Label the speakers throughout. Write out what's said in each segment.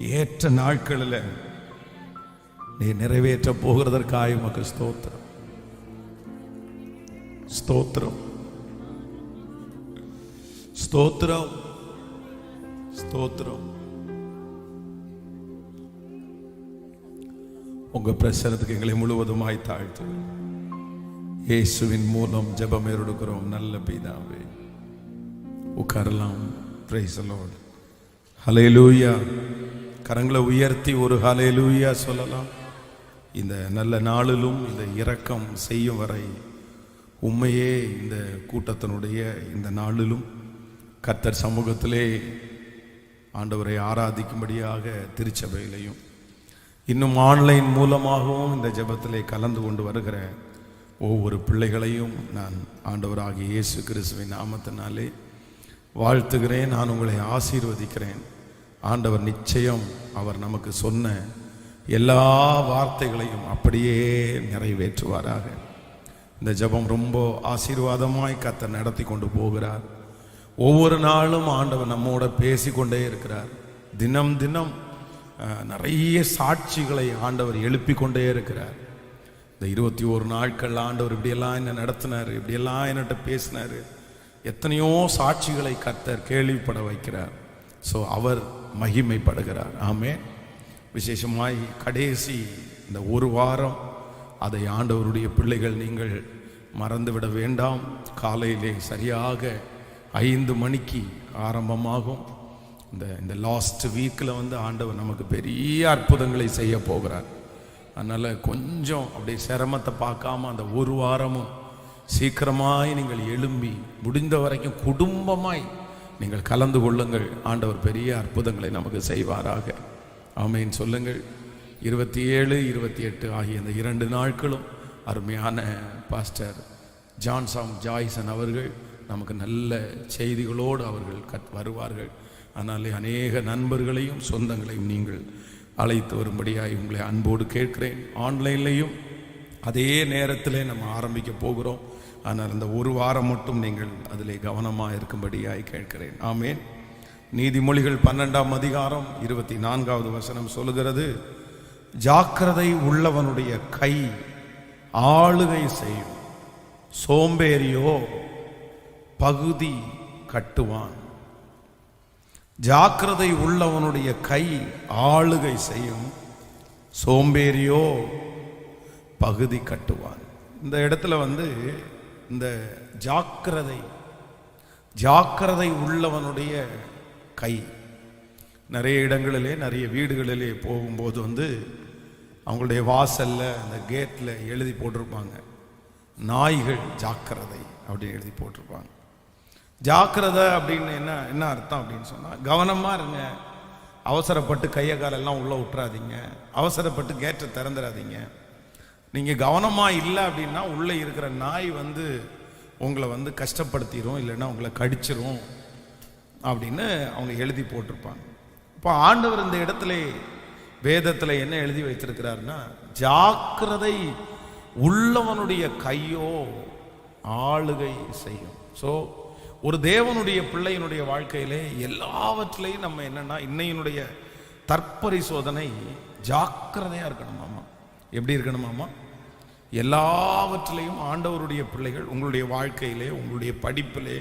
Speaker 1: ஏற்ற நாட்களில் நீ நிறைவேற்ற போகிறதற்காக உமக்கு ஸ்தோத்திரம், ஸ்தோத்திரம், ஸ்தோத்திரம், ஸ்தோத்திரம். உங்க பிரசனத்துக்கு எங்களை முழுவதுமாய் தாழ்த்து இயேசுவின் மூலம் ஜெபம் எடுக்கிறோம் நல்ல பிதாவே. உட்காரலாம். Praise the Lord. ஹல்லேலூயா. கரங்களை உயர்த்தி ஒரு ஹல்லேலூயா சொல்லலாம். இந்த நல்ல நாளிலும் இந்த இரக்கம் செய்யும் வரை உண்மையே இந்த கூட்டத்தினுடைய இந்த நாளிலும் கர்த்தர் சமூகத்திலே ஆண்டவரை ஆராதிக்கும்படியாக திருச்சபையிலையும் இன்னும் ஆன்லைன் மூலமாகவும் இந்த ஜெபத்திலே கலந்து கொண்டு வருகிற ஒவ்வொரு பிள்ளைகளையும் நான் ஆண்டவராகிய இயேசு கிறிஸ்துவின் நாமத்தினாலே வாழ்த்துகிறேன். நான் உங்களை ஆசீர்வதிக்கிறேன். ஆண்டவர் நிச்சயம் அவர் நமக்கு சொன்ன எல்லா வார்த்தைகளையும் அப்படியே நிறைவேற்றுவாராக. இந்த ஜெபம் ரொம்ப ஆசீர்வாதமாய் கர்த்தர் நடத்தி கொண்டு போகிறார். ஒவ்வொரு நாளும் ஆண்டவர் நம்மோட பேசிக்கொண்டே இருக்கிறார். தினம் தினம் நிறைய சாட்சிகளை ஆண்டவர் எழுப்பி கொண்டே இருக்கிறார். இந்த 21 நாட்கள் ஆண்டவர் இப்படியெல்லாம் என்ன நடத்தினார், இப்படியெல்லாம் என்னட்ட பேசினார், எத்தனையோ சாட்சிகளை கர்த்தர் கேள்விப்பட வைக்கிறார். ஸோ அவர் மகிமைப்படுகிறார். ஆமென். விசேஷமாய் கடைசி இந்த ஒரு வாரம் அதை ஆண்டவருடைய பிள்ளைகள் நீங்கள் மறந்துவிட வேண்டாம். காலையிலே சரியாக 5 மணிக்கு ஆரம்பமாகும். இந்த லாஸ்ட் வீக்கில் ஆண்டவர் நமக்கு பெரிய அற்புதங்களை செய்ய போகிறார். அதனால் கொஞ்சம் அப்படியே சிரமத்தை பார்க்காம அந்த ஒரு வாரமும் சீக்கிரமாய் நீங்கள் எழும்பி முடிந்த வரைக்கும் குடும்பமாய் நீங்கள் கலந்து கொள்ளுங்கள். ஆண்டவர் பெரிய அற்புதங்களை நமக்கு செய்வாராக. ஆமென் சொல்லுங்கள். 27, 28 ஆகிய இந்த 2 நாட்களும் அருமையான பாஸ்டர் ஜான்சாம் ஜாய்சன் அவர்கள் நமக்கு நல்ல செய்திகளோடு அவர்கள் வருவார்கள். அதனாலே அநேக நண்பர்களையும் சொந்தங்களையும் நீங்கள் அழைத்து வரும்படியாக உங்களை அன்போடு கேட்கிறேன். ஆன்லைன்லையும் அதே நேரத்தில் நம்ம ஆரம்பிக்க போகிறோம். ஆனால் அந்த ஒரு வாரம் மட்டும் நீங்கள் அதிலே கவனமாக இருக்கும்படியாக கேட்கிறேன். ஆமென். நீதிமொழிகள் 12ஆம் அதிகாரம் 24வது வசனம் சொல்லுகிறது, ஜாக்கிரதை உள்ளவனுடைய கை ஆளுகை செய்யும், சோம்பேறியோ பகுதி கட்டுவான். ஜாக்கிரதை உள்ளவனுடைய கை ஆளுகை செய்யும், சோம்பேறியோ பகுதி கட்டுவான். இந்த இடத்துல இந்த ஜாக்கிரதை உள்ளவனுடைய கை நிறைய இடங்களிலே நிறைய வீடுகளிலே போகும்போது அவங்களுடைய வாசல்ல அந்த கேட்ல எழுதி போட்டிருப்பாங்க, நாய்கள் ஜாக்கிரதை அப்படின்னு எழுதி போட்டிருப்பாங்க. ஜாக்கிரதை அப்படின்னு என்ன அர்த்தம் அப்படின்னு சொன்னா, கவனமா இருங்க, அவசரப்பட்டு கையை காலெல்லாம் உள்ள விட்டுறாதீங்க, அவசரப்பட்டு கேட்டை திறந்துடாதீங்க. நீங்க கவனமா இல்லை அப்படின்னா உள்ள இருக்கிற நாய் உங்களை கஷ்டப்படுத்திடும், இல்லைன்னா உங்களை கடிச்சிரும் அப்படின்னு அவங்க எழுதி போட்டிருப்பாங்க. இப்போ ஆண்டவர் இந்த இடத்துல வேதத்துல என்ன எழுதி வைத்திருக்கிறாருன்னா, ஜாக்கிரதை உள்ளவனுடைய கையோ ஆளுகை செய்யும். ஸோ ஒரு தேவனுடைய பிள்ளையினுடைய வாழ்க்கையிலே எல்லாவற்றிலையும் நம்ம என்னன்னா, இன்னையினுடைய தற்பரிசோதனை ஜாக்கிரதையா இருக்கணுமாமா. எப்படி இருக்கணுமாமா? எல்லாவற்றிலையும் ஆண்டவருடைய பிள்ளைகள் உங்களுடைய வாழ்க்கையிலே, உங்களுடைய படிப்பிலே,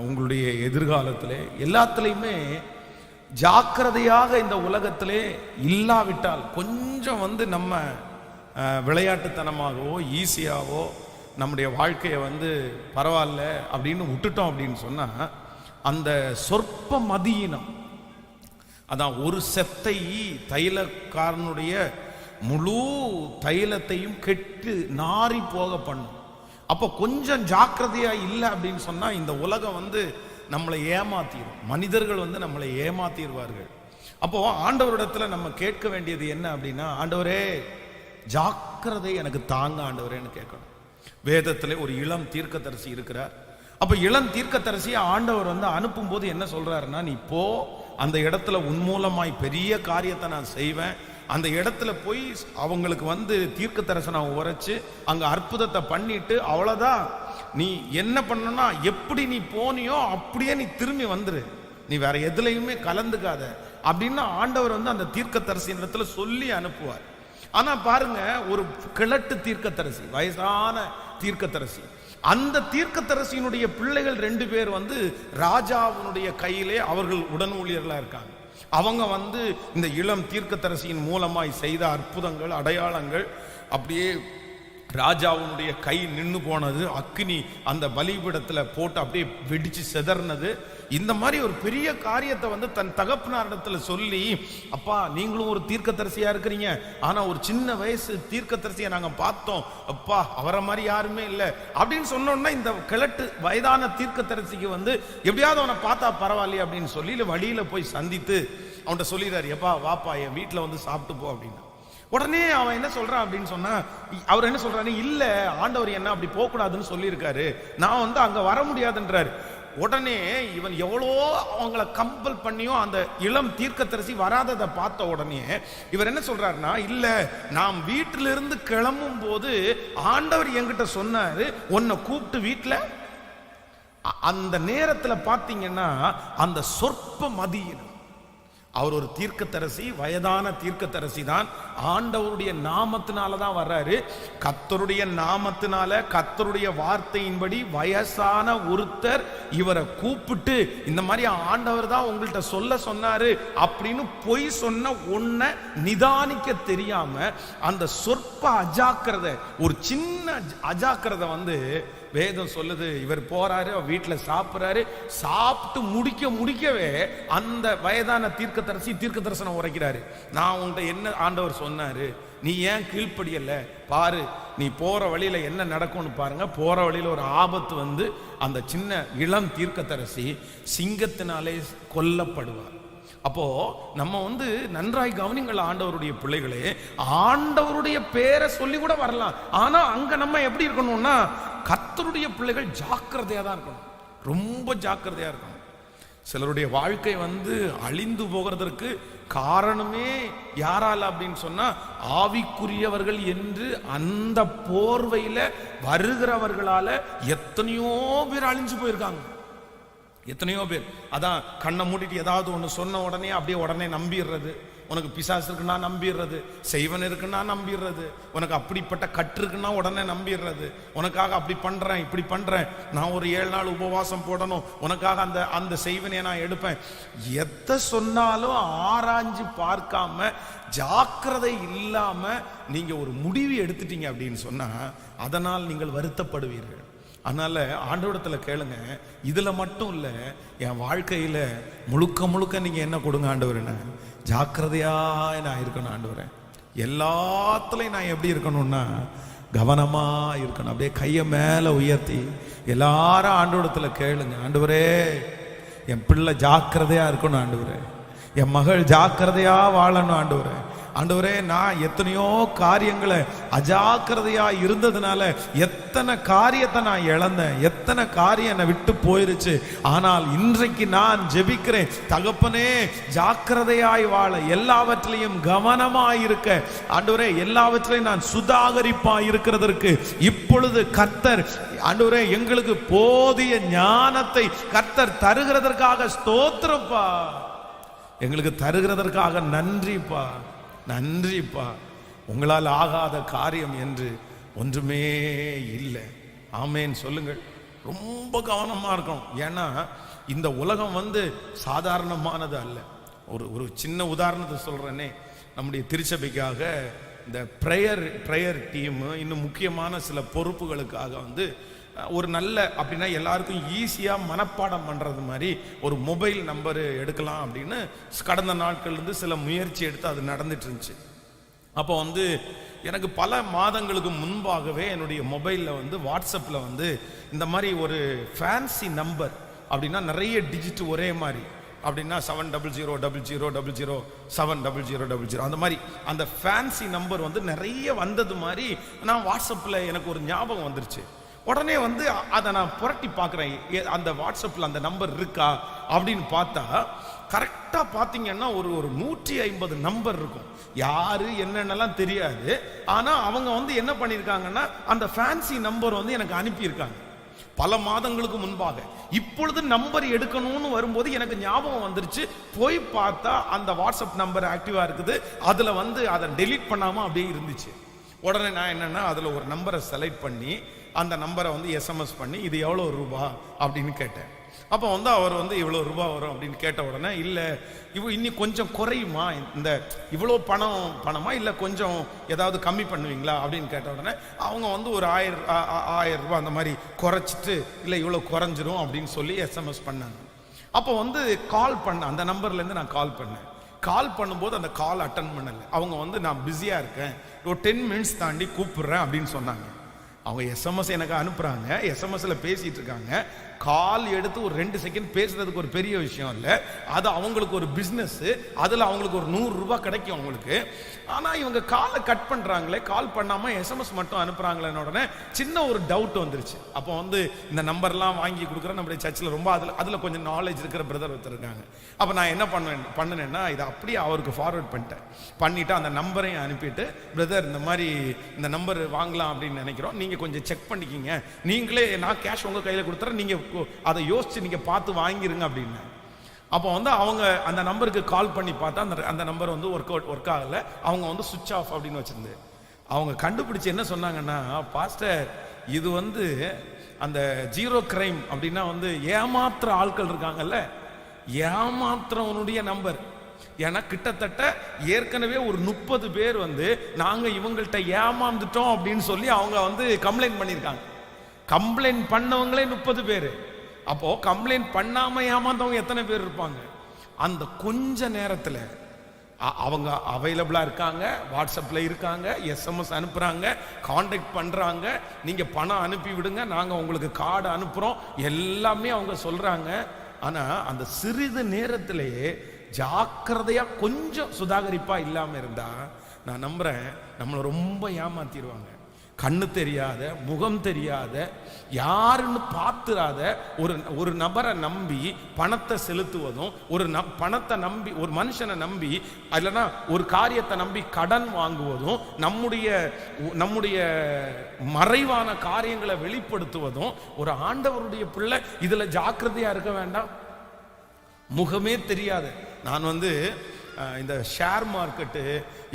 Speaker 1: உங்களுடைய எதிர்காலத்திலே எல்லாத்துலேயுமே ஜாக்கிரதையாக இந்த உலகத்திலே இல்லாவிட்டால் கொஞ்சம் நம்ம விளையாட்டுத்தனமாகவோ ஈஸியாகவோ நம்முடைய வாழ்க்கையை பரவாயில்ல அப்படின்னு விட்டுட்டோம் அப்படின்னு சொன்னா, அந்த சொற்ப மதியினம், அதான் ஒரு செத்தை தைலக்காரனுடைய முழு தைலத்தையும் கெட்டு நாரி போக பண்ணும். அப்போ கொஞ்சம் ஜாக்கிரதையா இல்லை அப்படின்னு சொன்னா இந்த உலகம் நம்மளை ஏமாத்திடும், மனிதர்கள் நம்மளை ஏமாத்திடுவார்கள். அப்போ ஆண்டவரிடத்துல நம்ம கேட்க வேண்டியது என்ன அப்படின்னா, ஆண்டவரே ஜாக்கிரதை எனக்கு தாங்க ஆண்டவரேன்னு கேட்கணும். வேதத்துல ஒரு இளம் தீர்க்கதரிசி இருக்கிறார். அப்ப இளம் தீர்க்கதரிசியை ஆண்டவர் அனுப்பும் போது என்ன சொல்றாருன்னா, நீ போ, அந்த இடத்துல உன்மூலமாய் பெரிய காரியத்தை நான் செய்வேன், அந்த இடத்துல போய் அவங்களுக்கு தீர்க்க தரிசனம் உரைச்சு அங்க அற்புதத்தை பண்ணிட்டு அவ்வளவுதான். நீ என்ன பண்ணனா, எப்படி நீ போனியோ அப்படியே நீ திரும்பி வந்துரு, நீ வேற எதுலையுமே கலந்துக்காத அப்படின்னு ஆண்டவர் வந்து அந்த தீர்க்கதரிசியின் இடத்துல சொல்லி அனுப்புவார். ஆனா பாருங்க, ஒரு கிழட்டு தீர்க்கதரிசி, வயசான தீர்க்கதரிசி, அந்த தீர்க்கதரிசியினுடைய பிள்ளைகள் 2 பேர் வந்து ராஜாவினுடைய கையிலே அவர்கள் உடன் ஊழியர்களா இருக்காங்க. அவங்க வந்து இந்த இளம் தீர்க்கதரிசியின் மூலமாய் செய்த அற்புதங்கள், அடையாளங்கள், அப்படியே ராஜாவுடைய கை நின்று போனது, அக்னி அந்த பலிபீடத்துல போட்டு அப்படியே வெடிச்சு செதறினது, இந்த மாதிரி ஒரு பெரிய காரியத்தை வந்து தன் தகப்பனாரிடத்துல சொல்லி, அப்பா நீங்களும் ஒரு தீர்க்கதரிசியா இருக்கிறீங்க, ஆனா ஒரு சின்ன வயசு தீர்க்கதரிசியை நாங்க பார்த்தோம், அப்பா அவரை மாதிரி யாருமே இல்லை அப்படின்னு சொன்னோன்னா, இந்த கிழட்டு வயதான தீர்க்கதரிசிக்கு வந்து எப்படியாவது அவனை பார்த்தா பரவாயில்லையே அப்படின்னு சொல்லி வழியில போய் சந்தித்து அவன்கிட்ட சொல்லிடுறாரு, எப்பா வாப்பா என் வீட்டில் வந்து சாப்பிட்டு போ அப்படின்னு. உடனே அவன் என்ன சொல்றான் அப்படின்னு சொன்னா, அவர் என்ன சொல்றாரு, இல்ல ஆண்டவர் என்ன அப்படி போக கூடாதுன்னு சொல்லியிருக்காரு, நான் வந்து அங்க வர முடியாதுன்றாரு. உடனே இவன் எவ்வளோ அவங்கள கம்பல் பண்ணியும் அந்த இளம் தீர்க்கதரிசி வராததை பார்த்த உடனே இவர் என்ன சொல்றாருன்னா, இல்ல நாம் வீட்டிலிருந்து கிளம்பும் போது ஆண்டவர் என்கிட்ட சொன்னாரு உன்னை கூப்பிட்டு வீட்டில். அந்த நேரத்தில் பார்த்தீங்கன்னா அந்த சொற்ப மதியினம், அவர் ஒரு தீர்க்கதரிசி, வயதான தீர்க்கதரிசி தான், ஆண்டவருடைய நாமத்தினால தான் வர்றாரு. கர்த்தருடைய நாமத்தினால, கர்த்தருடைய வார்த்தையின்படி வயசான ஒருத்தர் இவரை கூப்பிட்டு இந்த மாதிரி ஆண்டவர் தான் உங்கள்கிட்ட சொல்ல சொன்னாரு அப்படின்னு பொய் சொன்ன ஒன்ன நிதானிக்க தெரியாம அந்த சொற்ப அஜாக்கிரதை, ஒரு சின்ன அஜாக்கிரதை வந்து வேதம் சொல்லுது. இவர் போறாரு, வீட்டில் சாப்பிட்றாரு, சாப்பிட்டு முடிக்கவே அந்த வயதான தீர்க்க தரிசனம் உரைக்கிறாரு. நான் உங்கள்கிட்ட என்ன ஆண்டவர் சொன்னாரு, நீ ஏன் கீழ்ப்படியல பாரு, நீ போற வழியில என்ன நடக்கும்னு பாருங்க. போற வழியில ஒரு ஆபத்து வந்து அந்த சின்ன இளம் தீர்க்கதரிசி சிங்கத்தினாலே கொல்லப்படுவார். அப்போ நம்ம வந்து நன்றாய் கவனிங்கள் ஆண்டவருடைய பிள்ளைகளே, ஆண்டவருடைய பேரை சொல்லி கூட வரலாம், ஆனா அங்க நம்ம எப்படி இருக்கணும்னா கர்த்தருடைய பிள்ளைகள் ஜாக்கிரதையா தான் இருக்கணும், ரொம்ப ஜாக்கிரதையா இருக்கணும். சிலருடைய வாழ்க்கை வந்து அழிந்து போகிறதற்கு காரணமே யாரால அப்படின்னு சொன்னா, ஆவிக்குரியவர்கள் என்று அந்த போர்வையில வருகிறவர்களால எத்தனையோ பேர் அழிஞ்சு போயிருக்காங்க, எத்தனையோ பேர். அதான் கண்ணை மூடிட்டு ஏதாவது ஒன்று சொன்ன உடனே அப்படியே உடனே நம்பிடுறது, உனக்கு பிசாசு இருக்குன்னா நம்பிடுறது, செய்வன் இருக்குன்னா நம்பிடுறது, உனக்கு அப்படிப்பட்ட கட்டு இருக்குன்னா உடனே நம்பிடுறது, உனக்காக அப்படி பண்றேன் இப்படி பண்றேன், நான் ஒரு 7 நாள் உபவாசம் போடணும், உனக்காக அந்த அந்த செய்வனையை நான் எடுப்பேன். எதை சொன்னாலும் ஆராய்ஞ்சு பார்க்காம ஜாக்கிரதை இல்லாம நீங்க ஒரு முடிவு எடுத்துட்டீங்க அப்படின்னு சொன்னா அதனால் நீங்கள் வருத்தப்படுவீர்கள். அதனால ஆண்டவரிடத்துல கேளுங்க, இதுல மட்டும் இல்ல, என் வாழ்க்கையில முழுக்க நீங்க என்ன கொடுங்க ஆண்டவரே, ஜாக்கிரதையா நான் இருக்கணும் ஆண்டவரே. எல்லாத்துலயும் நான் எப்படி இருக்கணும்னா கவனமா இருக்கணும். அப்படியே கையை மேல உயர்த்தி எல்லாரும் ஆண்டவரிடத்துல கேளுங்க, ஆண்டவரே என் பிள்ளை ஜாக்கிரதையா இருக்கணும் ஆண்டவரே, என் மகள் ஜாக்கிரதையா வாழணும் ஆண்டவரே. ஆண்டவரே நான் எத்தனையோ காரியங்களை அஜாக்கிரதையா இருந்ததுனால எத்தனை காரியத்தை நான் இழந்தேன், எத்தனை காரியம் என்னை விட்டு போயிருச்சு. ஆனால் இன்றைக்கு நான் ஜெபிக்கிறேன், தகப்பனே ஜாக்கிரதையாய் வாழ, எல்லாவற்றிலையும் கவனமாய் இருக்க ஆண்டவரே, எல்லாவற்றிலையும் நான் சுதாகரிப்பாய் இருக்கிறதற்கு இப்பொழுது கர்த்தர் ஆண்டவரே எங்களுக்கு போதிய ஞானத்தை கர்த்தர் தருகிறதற்காக ஸ்தோத்திரப்பா, எங்களுக்கு தருகிறதற்காக நன்றிப்பா, நன்றிப்பா. உங்களால் ஆகாத காரியம் என்று ஒன்றுமே இல்லை. ஆமேன் சொல்லுங்கள். ரொம்ப கவனமா இருக்கணும். ஏன்னா இந்த உலகம் வந்து சாதாரணமானது அல்ல. ஒரு சின்ன உதாரணத்தை சொல்றேனே, நம்முடைய திருச்சபைக்காக இந்த ப்ரேயர் டீம் இன்னும் முக்கியமான சில பொறுப்புகளுக்காக வந்து ஒரு நல்ல அப்படின்னா எல்லாருக்கும் ஈஸியாக மனப்பாடம் பண்ணுறது மாதிரி ஒரு மொபைல் நம்பரு எடுக்கலாம் அப்படின்னு கடந்த நாட்கள்லேருந்து சில முயற்சி எடுத்து அது நடந்துட்டு இருந்துச்சு. அப்போ வந்து எனக்கு பல மாதங்களுக்கு முன்பாகவே என்னுடைய மொபைலில் வந்து வாட்ஸ்அப்பில் வந்து இந்த மாதிரி ஒரு ஃபேன்சி நம்பர், அப்படின்னா நிறைய டிஜிட் ஒரே மாதிரி, அப்படின்னா 70000007000 அந்த மாதிரி அந்த ஃபேன்சி நம்பர் வந்து நிறைய வந்தது மாதிரி நான் வாட்ஸ்அப்பில் எனக்கு ஒரு ஞாபகம் வந்துருச்சு. உடனே வந்து அதை நான் புரட்டி பார்க்குறேன், அந்த வாட்ஸ்அப்பில் அந்த நம்பர் இருக்கா அப்படின்னு பார்த்தா கரெக்டாக பார்த்தீங்கன்னா ஒரு 150 நம்பர் இருக்கும். யாரு என்னென்னலாம் தெரியாது, ஆனால் அவங்க வந்து என்ன பண்ணியிருக்காங்கன்னா அந்த ஃபேன்சி நம்பர் வந்து எனக்கு அனுப்பியிருக்காங்க. பல மாதங்களுக்கு முன்பாக. இப்பொழுது நம்பர் எடுக்கணும்னு வரும்போது எனக்கு ஞாபகம் வந்துருச்சு. போய் பார்த்தா அந்த வாட்ஸ்அப் நம்பர் ஆக்டிவா இருக்குது. அதுல வந்து அதை டெலீட் பண்ணாம அப்படியே இருந்துச்சு. உடனே நான் என்னன்னா அதுல ஒரு நம்பரை செலக்ட் பண்ணி அந்த நம்பரை வந்து எஸ்எம்எஸ் பண்ணி இது எவ்வளோ ரூபா அப்படின்னு கேட்டேன். அப்போ வந்து அவர் வந்து இவ்வளோ ரூபா வரும் அப்படின்னு கேட்ட உடனே, இல்லை இன்னும் கொஞ்சம் குறையுமா, இந்த இவ்வளோ பணமா இல்லை கொஞ்சம் ஏதாவது கம்மி பண்ணுவீங்களா அப்படின்னு கேட்ட உடனே அவங்க வந்து ஒரு 1000 ரூபா அந்த மாதிரி குறைச்சிட்டு, இல்லை இவ்வளோ குறைஞ்சிரும் அப்படின்னு சொல்லி எஸ்எம்எஸ் பண்ணாங்க. அப்போ வந்து கால் பண்ண அந்த நம்பர்லேருந்து நான் கால் பண்ணேன். கால் பண்ணும்போது அந்த கால் அட்டன் பண்ணலை. அவங்க வந்து நான் பிஸியாக இருக்கேன், ஒரு 10 மினிட்ஸ் தாண்டி கூப்பிடுறேன் அப்படின்னு சொன்னாங்க. அவங்க எஸ்எம்எஸ் எனக்கு அனுப்புறாங்க, எஸ்எம்எஸ்ல பேசிட்டு இருக்காங்க. கால் எடுத்து ஒரு 2 செகண்ட் பேசுறதுக்கு ஒரு பெரிய விஷயம் இல்லை. அது அவங்களுக்கு ஒரு பிஸ்னஸ், அதில் அவங்களுக்கு ஒரு 100 ரூபாய் கிடைக்கும் அவங்களுக்கு. ஆனால் இவங்க காலை கட் பண்ணுறாங்களே, கால் பண்ணாமல் எஸ்எம்எஸ் மட்டும் அனுப்புகிறாங்களேன்னு உடனே சின்ன ஒரு டவுட் வந்துருச்சு. அப்போ வந்து இந்த நம்பர்லாம் வாங்கி கொடுக்குற நம்முடைய சர்ச்சில் ரொம்ப அதில் கொஞ்சம் நாலேஜ் இருக்கிற பிரதர் ஒருத்தருக்காங்க. அப்போ நான் என்ன பண்ணினேன்னா இதை அப்படியே அவருக்கு ஃபார்வர்ட் பண்ணிவிட்டு அந்த நம்பரையும் அனுப்பிட்டு, பிரதர் இந்த மாதிரி இந்த நம்பர் வாங்கலாம் அப்படின்னு நினைக்கிறோம், நீங்கள் கொஞ்சம் செக் பண்ணிக்கிங்க, நீங்களே நான் கேஷ் உங்கள் கையில் கொடுத்துறேன், நீங்கள் அதை யோசிச்சு நீங்க பார்த்து வாங்கிருங்க அப்படின்னு. அப்போ வந்து அவங்க அந்த நம்பருக்கு கால் பண்ணி பார்த்தா அந்த நம்பர் வந்து ஒர்க் ஆகல. அவங்க வந்து சுவிட்ச் ஆஃப் அப்படின்னு வச்சிருந்து. அவங்க கண்டுபிடிச்சு என்ன சொன்னாங்கன்னா, பாஸ்டர் இது வந்து அந்த ஜீரோ கிரைம் அப்படின்னா வந்து ஏமாத்துற ஆட்கள் இருக்காங்கல்ல, ஏமாத்துறவனுடைய நம்பர். ஏன்னா கிட்டத்தட்ட ஏற்கனவே ஒரு 30 பேர் வந்து நாங்க இவங்கள்ட்ட ஏமாந்துட்டோம் அப்படின்னு சொல்லி அவங்க வந்து கம்ப்ளைண்ட் பண்ணியிருக்காங்க. கம்ப்ளைண்ட் பண்ணவங்களே 30 பேர். அப்போ கம்ப்ளைண்ட் பண்ணாம ஏமாந்தவங்க எத்தனை பேர் இருப்பாங்க? அந்த கொஞ்ச நேரத்தில் அவங்க அவைலபிளா இருக்காங்க, வாட்ஸ்அப்ல இருக்காங்க, எஸ்எம்எஸ் அனுப்புறாங்க, கான்டாக்ட் பண்றாங்க, நீங்க பணம் அனுப்பி விடுங்க, நாங்க உங்களுக்கு கார்டு அனுப்புறோம், எல்லாமே அவங்க சொல்றாங்க. ஆனா அந்த சிறிது நேரத்திலேயே ஜாக்கிரதையா கொஞ்சம் சுதாகரிப்பா இல்லாம இருந்தா நான் நம்புறேன் நம்மளை ரொம்ப ஏமாத்திடுவாங்க. கண்ணு தெரியாத, முகம் தெரியாத, யாருன்னு பார்த்துராத ஒரு நபரை நம்பி பணத்தை செலுத்துவதும், பணத்தை நம்பி ஒரு மனுஷனை நம்பி இல்லைன்னா ஒரு காரியத்தை நம்பி கடன் வாங்குவதும், நம்முடைய மறைவான காரியங்களை வெளிப்படுத்துவதும், ஒரு ஆண்டவருடைய பிள்ளை இதுல ஜாக்கிரதையா இருக்க வேண்டாம். முகமே தெரியாது. நான் வந்து இந்த ஷேர் மார்க்கெட்டு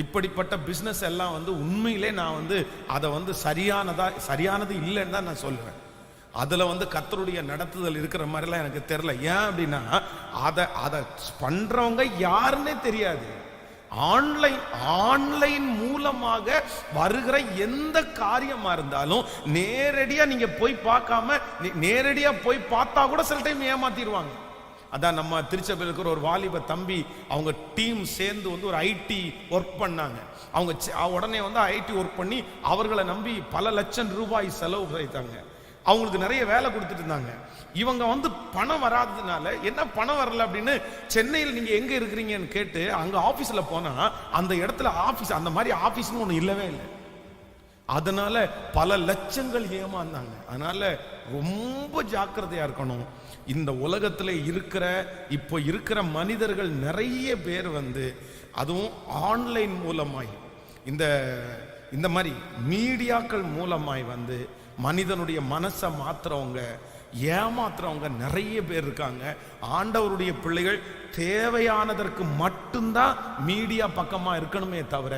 Speaker 1: இப்படிப்பட்ட பிஸ்னஸ் எல்லாம் வந்து உண்மையிலே நான் வந்து அதை வந்து சரியானது இல்லைன்னு தான் நான் சொல்லுவேன். அதில் வந்து கர்த்தருடைய நடத்துதல் இருக்கிற மாதிரிலாம் எனக்கு தெரியல. ஏன் அப்படின்னா அதை பண்றவங்க யாருன்னே தெரியாது. ஆன்லைன் மூலமாக வருகிற எந்த காரியமா இருந்தாலும் நேரடியா நீங்க போய் பார்க்காம நேரடியா போய் பார்த்தா கூட சில டைம் ஏமாத்திடுவாங்க. அதான் நம்ம திருச்சபையில் இருக்கிற ஒரு வாலிப தம்பி, அவங்க டீம் சேர்ந்து வந்து ஒரு ஐடி ஒர்க் பண்ணாங்க. அவங்க உடனே வந்து ஐடி ஒர்க் பண்ணி அவர்களை நம்பி பல லட்சம் ரூபாய் செலவு செய்தாங்க. அவங்களுக்கு நிறைய வேலை கொடுத்துட்டு இருந்தாங்க. இவங்க வந்து பணம் வராததுனால, என்ன பணம் வரல அப்படின்னு சென்னையில் நீங்க எங்க இருக்கிறீங்கன்னு கேட்டு அங்க ஆபீஸ்ல போனா அந்த இடத்துல ஆபீஸ் அந்த மாதிரி ஆபீஸ்னு ஒண்ணு இல்லவே இல்லை. அதனால பல லட்சங்கள் ஏமாந்தாங்க. அதனால ரொம்ப ஜாக்கிரதையா இருக்கணும். இந்த உலகத்துல இப்போ இருக்கிற மனிதர்கள் நிறைய பேர் வந்து அதுவும் ஆன்லைன் மூலமாய் இந்த மாதிரி மீடியாக்கள் மூலமாய் வந்து மனிதனுடைய மனசை மாத்துறவங்க, ஏமாத்துறவங்க நிறைய பேர் இருக்காங்க. ஆண்டவருடைய பிள்ளைகள் தேவையானதற்கு மட்டும்தான் மீடியா பக்கமா இருக்கணுமே தவிர,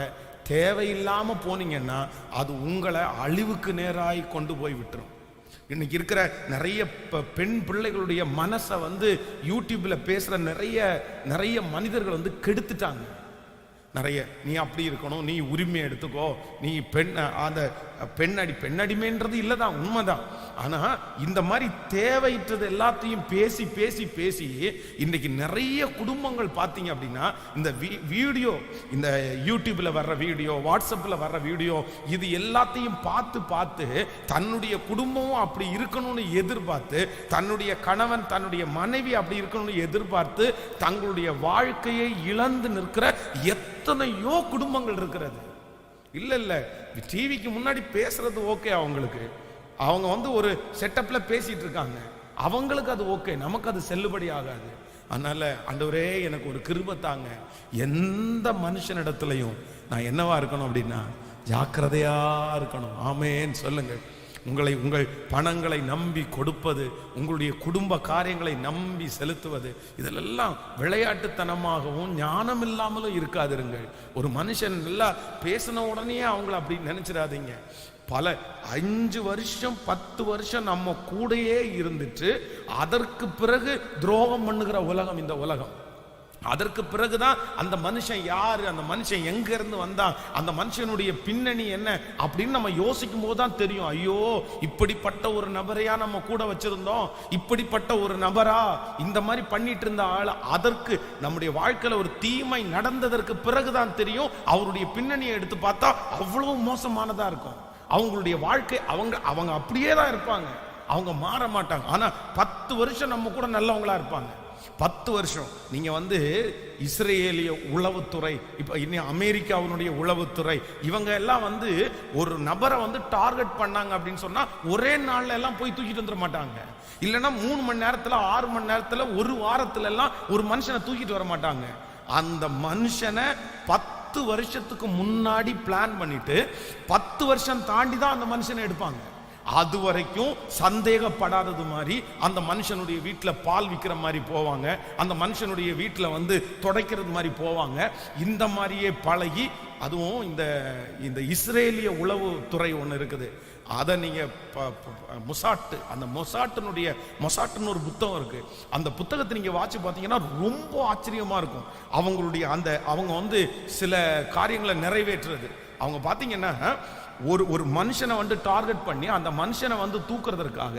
Speaker 1: தேவையில்லாம போனீங்கன்னா அது உங்களை அழிவுக்கு நேராய் கொண்டு போய் விட்டுரும். இன்னைக்கு இருக்கிற நிறைய பெண் பிள்ளைகளுடைய மனசை வந்து யூடியூப்ல பேசுற நிறைய மனிதர்கள் வந்து கெடுத்துட்டாங்க. நிறைய நீ அப்படி இருக்கணும், நீ உரிமை எடுத்துக்கோ, நீ பெண்ணடிமைன்றது இல்லதான், உண்மைதான். ஆனா இந்த மாதிரி தேவையற்றது எல்லாத்தையும் பேசி பேசி பேசி இன்னைக்கு நிறைய குடும்பங்கள் பார்த்தீங்க அப்படின்னா இந்த வீடியோ, இந்த யூடியூப்ல வர்ற வீடியோ, வாட்ஸ்அப்ல வர்ற வீடியோ, இது எல்லாத்தையும் பார்த்து பார்த்து தன்னுடைய குடும்பமும் அப்படி இருக்கணும்னு எதிர்பார்த்து, தன்னுடைய கணவன் தன்னுடைய மனைவி அப்படி இருக்கணும்னு எதிர்பார்த்து தங்களுடைய வாழ்க்கையை இழந்து நிற்கிற எத்தனையோ குடும்பங்கள் இருக்கிறது. இல்ல டிவிக்கு முன்னாடி பேசுறது ஓகே, அவங்க வந்து ஒரு செட்டப்ல பேசிட்டு இருக்காங்க, அவங்களுக்கு அது ஓகே, நமக்கு அது செல்லுபடி ஆகாது. அதனால ஆண்டவரே எனக்கு ஒரு கிருபை தாங்க, எந்த மனுஷனிடத்துலையும் நான் என்னவா இருக்கணும் அப்படின்னா ஜாக்கிரதையா இருக்கணும். ஆமேன்னு சொல்லுங்க. உங்கள் பணங்களை நம்பி கொடுப்பது, உங்களுடைய குடும்ப காரியங்களை நம்பி செலுத்துவது, இதெல்லாம் விளையாட்டுத்தனமாகவும் ஞானம் இல்லாமலும் இருக்காதிருங்கள். ஒரு மனுஷன் நல்லா பேசின உடனே அவங்கள அப்படி நினைச்சிடாதீங்க. பல 5 வருஷம் 10 வருஷம் நம்ம கூடயே இருந்துட்டு அதற்கு பிறகு துரோகம் பண்ணுகிற உலகம் இந்த உலகம். அதற்கு பிறகுதான் அந்த மனுஷன் யாரு, அந்த மனுஷன் எங்க இருந்து வந்தான், அந்த மனுஷனுடைய பின்னணி என்ன அப்படின்னு நம்ம யோசிக்கும் போதுதான் தெரியும். ஐயோ, இப்படிப்பட்ட ஒரு நபரையா நம்ம கூட வச்சிருந்தோம், இப்படிப்பட்ட ஒரு நபரா இந்த மாதிரி பண்ணிட்டு இருந்த ஆள். அதற்கு நம்முடைய வாழ்க்கையில ஒரு தீமை நடந்ததற்கு பிறகுதான் தெரியும் அவருடைய பின்னணியை எடுத்து பார்த்தா அவ்வளவு மோசமானதா இருக்கும். அவங்களுடைய வாழ்க்கை அவங்க அப்படியே தான் இருப்பாங்க, அவங்க மாற மாட்டாங்க. ஆனா 10 வருஷம் நம்ம கூட நல்லவங்களா இருப்பாங்க. 10 வருஷம் நீங்க இஸ்ரேலிய உளவுத்துறை, இப்ப இன்னும் அமெரிக்காவினுடைய உளவுத்துறை, இவங்க எல்லாம் ஒரு நபரை டார்கெட் பண்ணாங்க அப்படின்னு சொன்னா ஒரே நாள்ல எல்லாம் போய் தூக்கிட்டு வந்துட மாட்டாங்க. இல்லைன்னா 3 மணி நேரத்துல 6 மணி நேரத்துல ஒரு வாரத்துல எல்லாம் ஒரு மனுஷனை தூக்கிட்டு வர மாட்டாங்க. அந்த மனுஷனை 10 வருஷத்துக்கு முன்னாடி பிளான் பண்ணிட்டு 10 வருஷம் தாண்டி தான் அந்த மனுஷனை எடுப்பாங்க. அது வரைக்கும் சந்தேகப்படாதது மாதிரி அந்த மனுஷனுடைய வீட்டில் பால் விற்கிற மாதிரி போவாங்க, அந்த மனுஷனுடைய வீட்டில் துடைக்கிறது மாதிரி போவாங்க. இந்த மாதிரியே பழகி, அதுவும் இந்த இஸ்ரேலிய உளவுத்துறை ஒன்று இருக்குது, அதை நீங்க மொசாட், அந்த மொசாட்டுன்னு ஒரு புத்தகம் இருக்கு. அந்த புத்தகத்தை நீங்க வாட்சி பார்த்தீங்கன்னா ரொம்ப ஆச்சரியமா இருக்கும். அவங்களுடைய அவங்க சில காரியங்களை நிறைவேற்றுறது. அவங்க பார்த்தீங்கன்னா ஒரு மனுஷனை டார்கெட் பண்ணி அந்த மனுஷனை தூக்குறதற்காக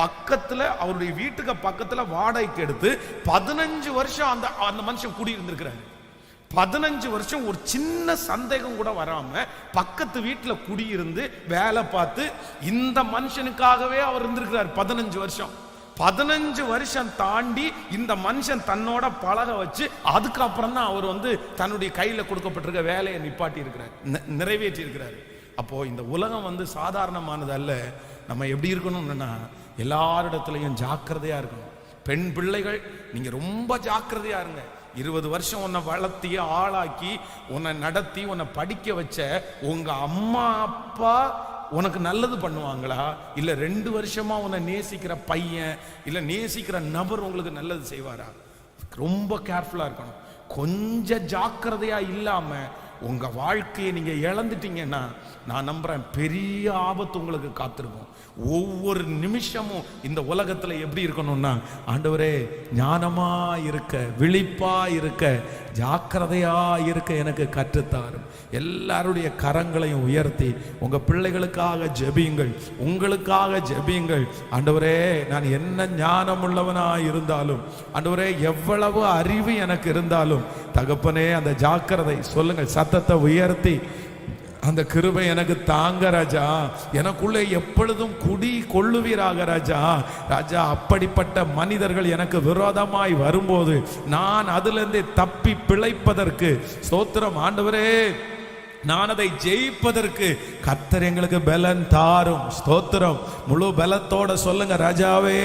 Speaker 1: பக்கத்துல, அவருடைய வீட்டுக்கு பக்கத்துல வாடகைக்கு எடுத்து 15 வருஷம் அந்த மனுஷன் குடியிருந்திருக்கிறாரு. 15 வருஷம் ஒரு சின்ன சந்தேகம் கூட வராம பக்கத்து வீட்டுல குடியிருந்து வேலை பார்த்து இந்த மனுஷனுக்காகவே அவர் இருந்திருக்கிறார் 15 வருஷம். 15 வருஷம் தாண்டி இந்த மனுஷன் தன்னோட பழக வச்சு அதுக்கப்புறம் தான் அவர் தன்னுடைய கையில கொடுக்கப்பட்டிருக்க வேலையை நிப்பாட்டி இருக்கிறார், நிறைவேற்றி இருக்கிறார். அப்போ இந்த உலகம் சாதாரணமானது அல்ல. நம்ம எப்படி இருக்கணும்னா எல்லாரிடத்துலையும் ஜாக்கிரதையா இருக்கணும். பெண் பிள்ளைகள், நீங்க ரொம்ப ஜாக்கிரதையா இருங்க. 20 வருஷம் உன்னை வளர்த்தி ஆளாக்கி உன்னை நடத்தி உன்னை படிக்க வச்ச உங்க அம்மா அப்பா உனக்கு நல்லது பண்ணுவாங்களா? இல்ல 2 வருஷமா உன்னை நேசிக்கிற பையன் இல்ல நேசிக்கிற நபர் உங்களுக்கு நல்லது செய்வாரா? ரொம்ப கேர்ஃபுல்லா இருக்கணும். கொஞ்சம் ஜாக்கிரதையா இல்லாம உங்க வாழ்க்கையை நீங்க இழந்துட்டீங்கன்னா நான் நம்புறேன் பெரிய ஆபத்து உங்களுக்கு காத்திருக்கும். ஒவ்வொரு நிமிஷமும் இந்த உலகத்துல எப்படி இருக்கணும்னா, ஆண்டவரே ஞானமா இருக்க, விழிப்பா இருக்க, ஜாக்கிரதையா இருக்க எனக்கு கற்றுத்தாரும். எல்லாருடைய கரங்களையும் உயர்த்தி உங்க பிள்ளைகளுக்காக ஜெபியுங்கள், உங்களுக்காக ஜெபியுங்கள். ஆண்டவரே, நான் என்ன ஞானம் உள்ளவனா இருந்தாலும், ஆண்டவரே எவ்வளவு அறிவு எனக்கு இருந்தாலும், தகப்பனே அந்த ஜாக்கிரதை சொல்லுங்கள், சத்தத்தை உயர்த்தி அந்த கிருபை எனக்கு தாங்க ராஜா, எனக்குள்ளே எப்பொழுதும் குடி கொள்ளுவீராக ராஜா. ராஜா, அப்படிப்பட்ட மனிதர்கள் எனக்கு விரோதமாய் வரும்போது நான் அதிலிருந்து தப்பி பிழைப்பதற்கு ஸ்தோத்திரம் ஆண்டவரே. நான் அதை ஜெயிப்பதற்கு கர்த்தர் எங்களுக்கு பலன் தாரும். ஸ்தோத்திரம். முழு பலத்தோட சொல்லுங்க, ராஜாவே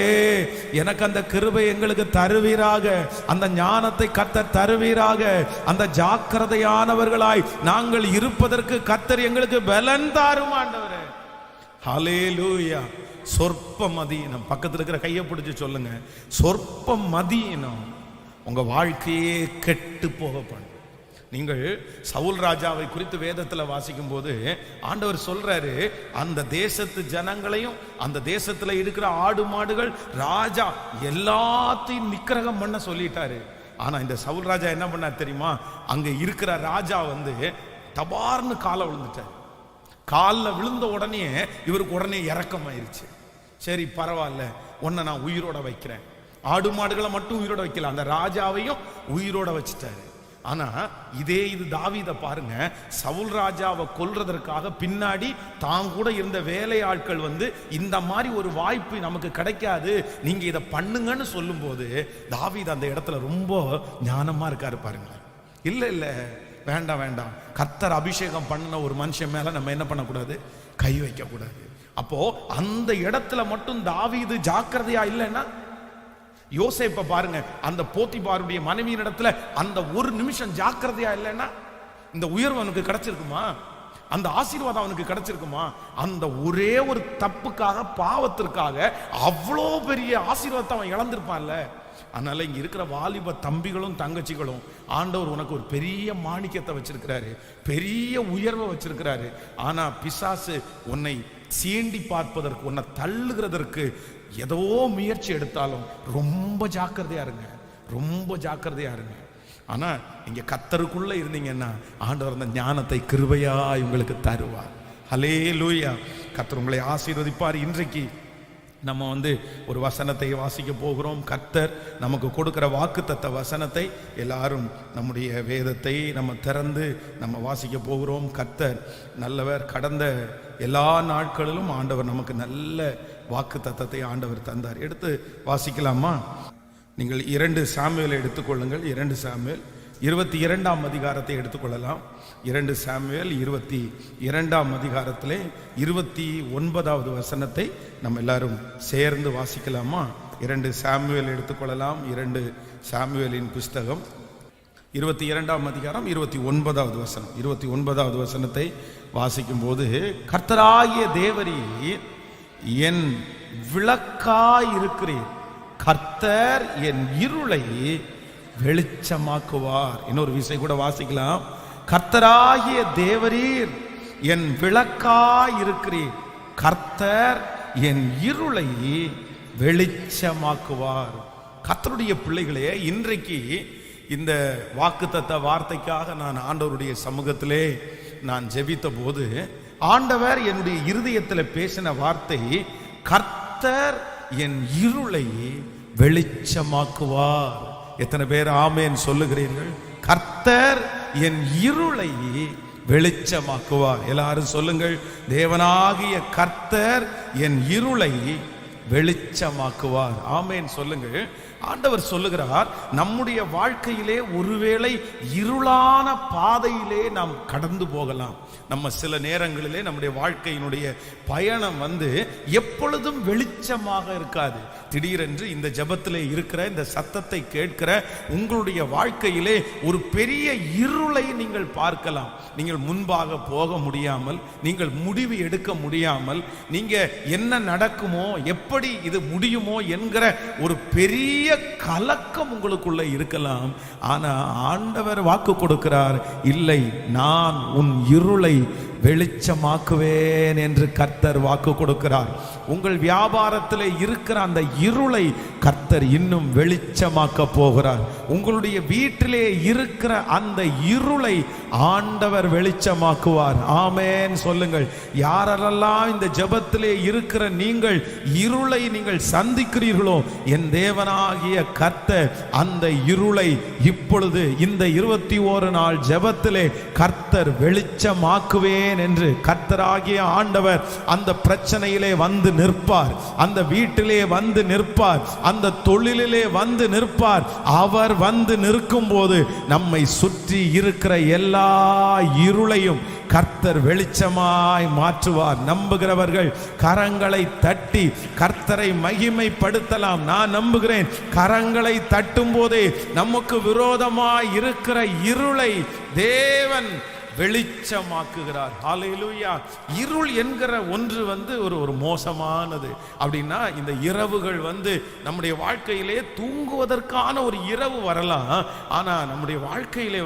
Speaker 1: எனக்கு அந்த கிருபை எங்களுக்கு தருவீராக, அந்த ஞானத்தை கர்த்தர் தருவீராக, அந்த ஜாக்கிரதையானவர்களாய் நாங்கள் இருப்பதற்கு கர்த்தர் எங்களுக்கு பலன் தாரும் ஆண்டவரே. ஹல்லேலூயா. சொற்ப மதியினம், பக்கத்தில் இருக்கிற கையை பிடிச்சு சொல்லுங்க, சொற்ப மதியினம் உங்க வாழ்க்கையே கெட்டு போக பண்ணும். நீங்கள் சவுல் ராஜாவை குறித்து வேதத்தில் வாசிக்கும் போது ஆண்டவர் சொல்றாரு, அந்த தேசத்து ஜனங்களையும் அந்த தேசத்துல இருக்கிற ஆடு மாடுகள் ராஜா எல்லாத்தையும் நிக்கிரகம் பண்ண சொல்லிட்டாரு. ஆனா இந்த சவுல் ராஜா என்ன பண்ணார் தெரியுமா? அங்க இருக்கிற ராஜா தபார்னு காலை விழுந்துட்டார். காலில் விழுந்த உடனே இவருக்கு உடனே இரக்கமாயிருச்சு. சரி பரவாயில்ல, உன்னை நான் உயிரோட வைக்கிறேன். ஆடு மாடுகளை மட்டும் உயிரோட வைக்கல, அந்த ராஜாவையும் உயிரோட வச்சுட்டாரு. ஆனா இது தாவீதை பாருங்க, சவுல் ராஜாவை கொல்றதற்காக பின்னாடி தான் கூட இருந்த வேலையாட்கள் இந்த மாதிரி ஒரு வாய்ப்பு நமக்கு கிடைக்காது, நீங்க இதை பண்ணுங்கன்னு சொல்லும் போது தாவீது அந்த இடத்துல ரொம்ப ஞானமா இருக்காரு பாருங்க. இல்ல இல்ல வேண்டாம் வேண்டாம், கர்த்தர் அபிஷேகம் பண்ண ஒரு மனுஷன் மேல நம்ம என்ன பண்ணக்கூடாது, கை வைக்க கூடாது. அப்போ அந்த இடத்துல மட்டும் தாவீது ஜாக்கிரதையா இல்லைன்னா, யோசேப்பை பாருங்க, அந்த போத்திபாருடைய மனைவியின் இடத்துல அந்த ஒரு நிமிஷம் ஜாக்கிரதையா இல்லைன்னா இந்த உயர்வு அவனுக்கு கிடைச்சிருக்குமா? அந்த ஆசீர்வாதம் அவனுக்கு கிடைச்சிருக்குமா? அந்த ஒரே ஒரு தப்புக்காக, பாவத்திற்காக அவ்வளோ பெரிய ஆசீர்வாதத்தை அவன் இழந்திருப்பான்ல. அதனால இங்க இருக்கிற வாலிப தம்பிகளும் தங்கச்சிகளும், ஆண்டவர் உனக்கு ஒரு பெரிய மாணிக்கத்தை வச்சிருக்கிறாரு, பெரிய உயர்வை வச்சிருக்கிறாரு. ஆனா பிசாசு உன்னை சீண்டி பார்ப்பதற்கு, உன்னை தள்ளுகிறதற்கு ஏதோ முயற்சி எடுத்தாலும் ரொம்ப ஜாக்கிரதையா இருங்க, ரொம்ப ஜாக்கிரதையா இருங்க. ஆனா நீங்க கர்த்தருக்குள்ள இருந்தீங்கன்னா ஆண்டவர் அந்த ஞானத்தை கிருபையாய் உங்களுக்கு தருவார். ஹல்லேலூயா. கர்த்தர் உங்களை ஆசீர்வதிப்பார். இன்றைக்கு நம்ம ஒரு வசனத்தை வாசிக்க போகிறோம். கர்த்தர் நமக்கு கொடுக்கிற வாக்குத்தத்த வசனத்தை எல்லாரும் நம்முடைய வேதத்தை நம்ம திறந்து நம்ம வாசிக்க போகிறோம். கர்த்தர் நல்லவர். கடந்த எல்லா நாட்களிலும் ஆண்டவர் நமக்கு நல்ல வாக்குத்தத்தத்தை ஆண்டவர் தந்தார். எடுத்து வாசிக்கலாமா? நீங்கள் 2 சாமுவேலை எடுத்துக்கொள்ளுங்கள். 2 சாமுவேல் 22ஆம் அதிகாரத்தை எடுத்துக்கொள்ளலாம். 2 சாமுவேல் 22ஆம் அதிகாரத்திலே 29வது வசனத்தை நம்ம எல்லாரும் சேர்ந்து வாசிக்கலாமா? 2 சாமுவேல் எடுத்துக்கொள்ளலாம். 2 சாமுவேலின் புஸ்தகம் 22ஆம் அதிகாரம் 29வது வசனம். 29வது வசனத்தை வாசிக்கும் போது, கர்த்தராகிய தேவரீர் என் விளக்காய் இருக்கிறீர், கர்த்தர் என் இருளை வெளிச்சமாக்குவார். இன்னொரு விஷயம் கூட வாசிக்கலாம். கர்த்தராகிய தேவரீர் என் விளக்காய் இருக்கிறீர், கர்த்தர் என் இருளை வெளிச்சமாக்குவார். கர்த்தருடைய பிள்ளைகளே, இன்றைக்கு இந்த வாக்குத்தத்த வார்த்தைக்காக நான் ஆண்டவருடைய சமூகத்திலே நான் ஜெபித்த போது, ஆண்டவர் என்னுடைய இருதயத்தில் பேசின வார்த்தை, கர்த்தர் என் இருளை வெளிச்சமாக்குவார். எத்தனை பேர் ஆமென் சொல்லுகிறீர்கள்? கர்த்தர் என் இருளை வெளிச்சமாக்குவார். எல்லாரும் சொல்லுங்கள், தேவனாகிய கர்த்தர் என் இருளை வெளிச்சமாக்குவார். ஆமென் சொல்லுங்கள். ஆண்டவர் சொல்லுகிறார், நம்முடைய வாழ்க்கையிலே ஒருவேளை இருளான பாதையிலே நாம் கடந்து போகலாம். நம்ம சில நேரங்களிலே நம்முடைய வாழ்க்கையினுடைய பயணம் எப்பொழுதும் வெளிச்சமாக இருக்காது. திடீரென்று இந்த ஜெபத்திலே இருக்கிற இந்த சத்தத்தை கேட்கிற உங்களுடைய வாழ்க்கையிலே ஒரு பெரிய இருளை நீங்கள் பார்க்கலாம். நீங்கள் முன்பாக போக முடியாமல், நீங்கள் முடிவு எடுக்க முடியாமல், நீங்க என்ன நடக்குமோ, எப்படி இது முடியுமோ என்கிற ஒரு பெரிய கலக்கம் உங்களுக்குள்ள இருக்கலாம். ஆனா ஆண்டவர் வாக்கு கொடுக்கிறார், இல்லை, நான் உன் இருளை வெளிச்சமாக்குவேன் என்று கர்த்தர் வாக்கு கொடுக்கிறார். உங்கள் வியாபாரத்தில் இருக்கிற அந்த இருளை கர்த்தர் இன்னும் வெளிச்சமாக்க போகிறார். உங்களுடைய வீட்டிலே இருக்கிற அந்த இருளை ஆண்டவர் வெளிச்சமாக்குவார். ஆமென் சொல்லுங்கள். யாரெல்லாம் இந்த ஜெபத்திலே இருக்கிற நீங்கள் இருளை நீங்கள் சந்திக்கிறீர்களோ, என் தேவனாகிய கர்த்தர் அந்த இருளை இப்பொழுது இந்த 21 நாள் ஜெபத்திலே கர்த்தர் வெளிச்சமாக்குவேன் என்று கர்த்தராகிய ஆண்டவர் அந்த பிரச்சனையிலே வந்து நிற்பார், அந்த வீட்டிலே வந்து நிற்பார், அந்த தொழிலிலே வந்து நிற்பார். அவர் வந்து நிற்கும் போது நம்மை சுற்றி இருக்கிற எல்லா இருளையும் கர்த்தர் வெளிச்சமாய் மாற்றுவார். நம்புகிறவர்கள் கரங்களை தட்டி கர்த்தரை மகிமைப்படுத்தலாம். நான் நம்புகிறேன், கரங்களை தட்டும் போதே நமக்கு விரோதமாய் இருக்கிற இருளை தேவன் வெளிச்சமாக்குகிறார். ஹல்லேலூயா. இருள் என்கிற ஒன்று ஒரு மோசமானது. அப்படின்னா இந்த இரவுகள் நம்முடைய வாழ்க்கையிலே தூங்குவதற்கான ஒரு இரவு வரலாம். ஆனா நம்முடைய வாழ்க்கையிலே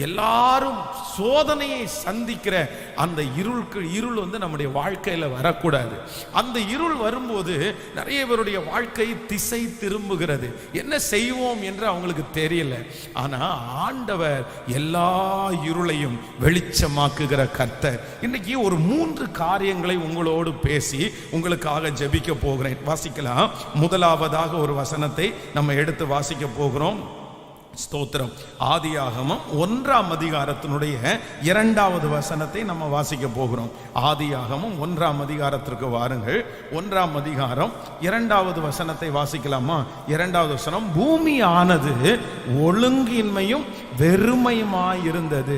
Speaker 1: எல்லாரும் சோதனையை சந்திக்கிற அந்த இருள் நம்முடைய வாழ்க்கையில வரக்கூடாது. அந்த இருள் வரும்போது நிறைய பேருடைய வாழ்க்கை திசை திரும்புகிறது. என்ன செய்வோம் என்று அவங்களுக்கு தெரியல. ஆனா ஆண்டவர் எல்லா இருளையும் வெளிச்சமாக்குகிற கர்த்தர். இன்னைக்கு ஒரு 3 காரியங்களை உங்களோடு பேசி உங்களுக்காக ஜெபிக்க போகிறேன். வாசிக்கலாம். முதலாவதாக ஒரு வசனத்தை நம்ம எடுத்து வாசிக்க போகிறோம். ஸ்தோத்திரம். ஆதியாகமம் 1ஆம் அதிகாரத்தினுடைய 2வது வசனத்தை நம்ம வாசிக்க போகிறோம். ஆதியாகமம் 1ஆம் அதிகாரத்திற்கு வாருங்கள். 1ஆம் அதிகாரம் 2வது வசனத்தை வாசிக்கலாமா? 2வது வசனம், பூமியானது ஒழுங்கின்மையும் வெறுமையுமாயிருந்தது,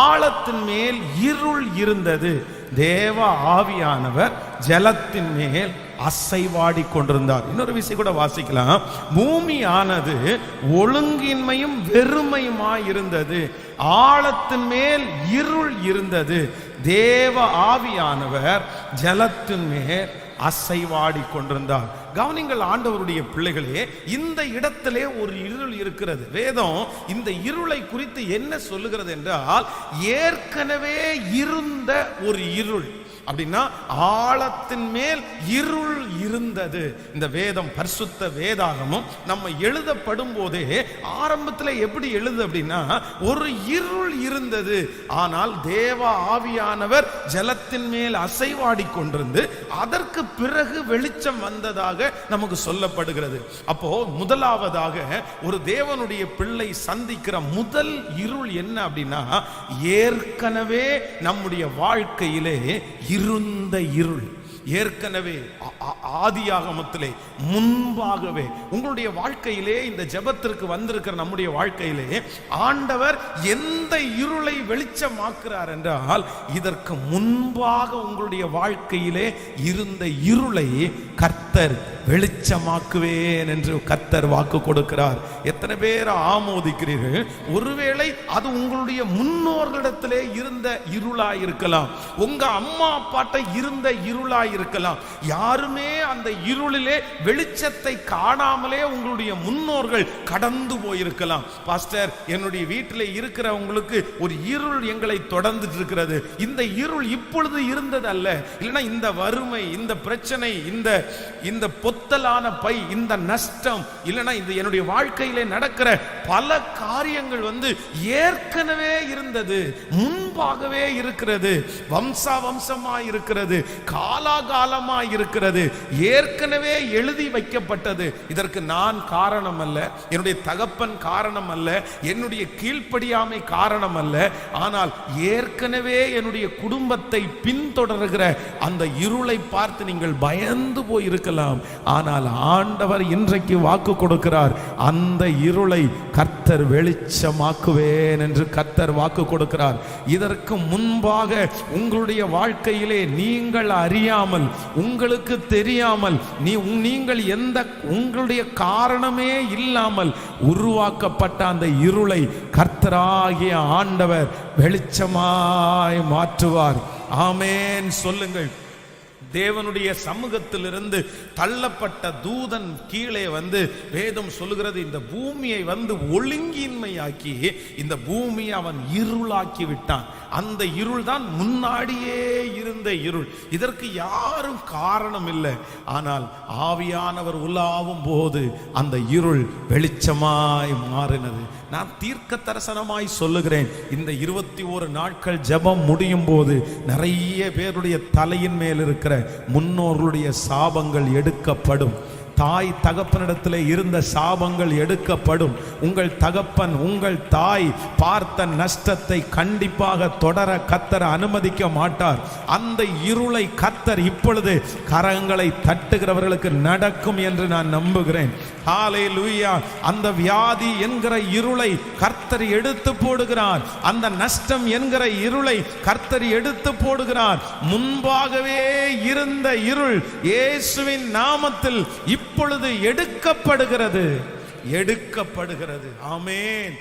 Speaker 1: ஆழத்தின் மேல் இருள் இருந்தது, தேவ ஆவியானவர் ஜலத்தின் மேல் அசைவாடி கொண்டிருந்தார். இன்னொரு விஷயம் கூட வாசிக்கலாம். பூமியானது ஒழுங்கின்மையும் வெறுமையுமாய் இருந்தது, ஆழத்தின் மேல் இருள் இருந்தது, தேவ ஆவியானவர் ஜலத்தின் மேல் அசைவாடி கொண்டிருந்தார். கவனிங்கள் ஆண்டவருடைய பிள்ளைகளே, இந்த இடத்திலே ஒரு இருள் இருக்கிறது. வேதம் இந்த இருளை குறித்து என்ன சொல்லுகிறது என்றால், ஏற்கனவே இருந்த ஒரு இருள். அப்படின்னா ஆழத்தின் மேல் இருள் இருந்தது. இந்த வேதம், பரிசுத்த வேதாகமும் நம்ம எழுதப்படும் போதே ஆரம்பத்தில் எப்படி எழுது அப்படின்னா, ஒரு இருள் இருந்தது, ஆனால் தேவ ஆவியானவர் ஜலத்தின் மேல் அசைவாடி கொண்டிருந்து அதற்கு பிறகு வெளிச்சம் வந்ததாக நமக்கு சொல்லப்படுகிறது. அப்போ முதலாவதாக ஒரு தேவனுடைய பிள்ளை சந்திக்கிற முதல் இருள் என்ன அப்படின்னா, ஏற்கனவே நம்முடைய வாழ்க்கையிலே இருந்த இருள். ஏற்கனவே ஆதியாகமத்திலே முன்பாகவே உங்களுடைய வாழ்க்கையிலே, இந்த ஜெபத்திற்கு வந்திருக்கிற நம்முடைய வாழ்க்கையிலே ஆண்டவர் எந்த இருளை வெளிச்சமாக்குறார் என்றால், இதற்கு முன்பாக உங்களுடைய வாழ்க்கையிலே இருந்த இருளை கர்த்தர் வெளிச்சமாக்குவேன் என்று கர்த்தர் வாக்கு கொடுக்கிறார். எத்தனை பேர் ஆமோதிக்கிறீர்கள்? ஒருவேளை அது உங்களுடைய முன்னோர்களிடத்திலே இருந்த இருளாய் இருக்கலாம், உங்க அம்மா அப்பாட்ட இருந்த இருளாய் இருக்கலாம். யாருமே அந்த இருளிலே வெளிச்சத்தை காணாமலே உங்களுடைய முன்னோர்கள் கடந்து போயிருக்கலாம். பாஸ்டர், என்னுடைய வீட்டில் இருக்கிறவங்களுக்கு ஒரு இருள் எங்களை தொடர்ந்துட்டு இருக்கிறது. இந்த இருள் இப்பொழுது இருந்தது அல்ல, இல்லைன்னா இந்த வறுமை, இந்த பிரச்சனை, இந்த பொத்தலான பை, இந்த நஷ்டம், இல்லைன்னா இந்த என்னுடைய வாழ்க்கையிலே நடக்கிற பல காரியங்கள் ஏற்கனவே இருந்தது, முன்பாகவே இருக்கிறது, வம்சமாய் இருக்கிறது, காலாகாலமாய் இருக்கிறது, ஏற்கனவே எழுதி வைக்கப்பட்டது. இதற்கு நான் காரணம் அல்ல, என்னுடைய தகப்பன் காரணம் அல்ல, என்னுடைய கீழ்ப்படியாமை காரணம் அல்ல, ஆனால் ஏற்கனவே என்னுடைய குடும்பத்தை பின்தொடர்கிற அந்த இருளை பார்த்து நீங்கள் பயந்து போய் இருக்கலாம். ஆனால் ஆண்டவர் இன்றைக்கு வாக்கு கொடுக்கிறார், அந்த இருளை கர்த்தர் வெளிச்சமாக்குவேன் என்று கர்த்தர் வாக்கு கொடுக்கிறார். இதற்கு முன்பாக உங்களுடைய வாழ்க்கையிலே நீங்கள் அறியாமல், உங்களுக்கு தெரியாமல், நீங்கள் உங்களுடைய காரணமே இல்லாமல் உருவாக்கப்பட்ட அந்த இருளை கர்த்தராகிய ஆண்டவர் வெளிச்சமாய் மாற்றுவார். ஆமென் சொல்லுங்கள். தேவனுடைய சமூகத்திலிருந்து தள்ளப்பட்ட தூதன் கீழே வேதம் சொல்லுகிறது, இந்த பூமியை ஒழுங்கின்மையாக்கி இந்த பூமியை அவன் இருளாக்கி விட்டான். அந்த இருள் தான் முன்னாடியே இருந்த இருள். இதற்கு யாரும் காரணம் இல்லை. ஆனால் ஆவியானவர் உலாவும் போது அந்த இருள் வெளிச்சமாய் மாறினது. நான் தீர்க்க தரிசனமாய் சொல்லுகிறேன், இந்த 21 நாட்கள் ஜெபம் முடியும் போது நிறைய பேருடைய தலையின் மேல் இருக்கிற முன்னோர்களுடைய சாபங்கள் எடுக்கப்படும். தாய் தகப்பனிடத்தில் இருந்த சாபங்கள் எடுக்கப்படும். உங்கள் தகப்பன், உங்கள் தாய் பார்த்த நஷ்டத்தை கண்டிப்பாக தொடர கர்த்தர் அனுமதிக்க மாட்டார். அந்த இருளை கர்த்தர் இப்பொழுது கரங்களை தட்டுகிறவர்களுக்கு நடக்கும் என்று நான் நம்புகிறேன். ஹல்லேலூயா. அந்த வியாதி என்கிற இருளை கர்த்தர் எடுத்து போடுகிறார். அந்த நஷ்டம் என்கிற இருளை கர்த்தர் எடுத்து போடுகிறார். முன்பாகவே இருந்த இருள் இயேசுவின் நாமத்தில் இப்பொழுது எடுக்கப்படுகிறது. ஆமென்.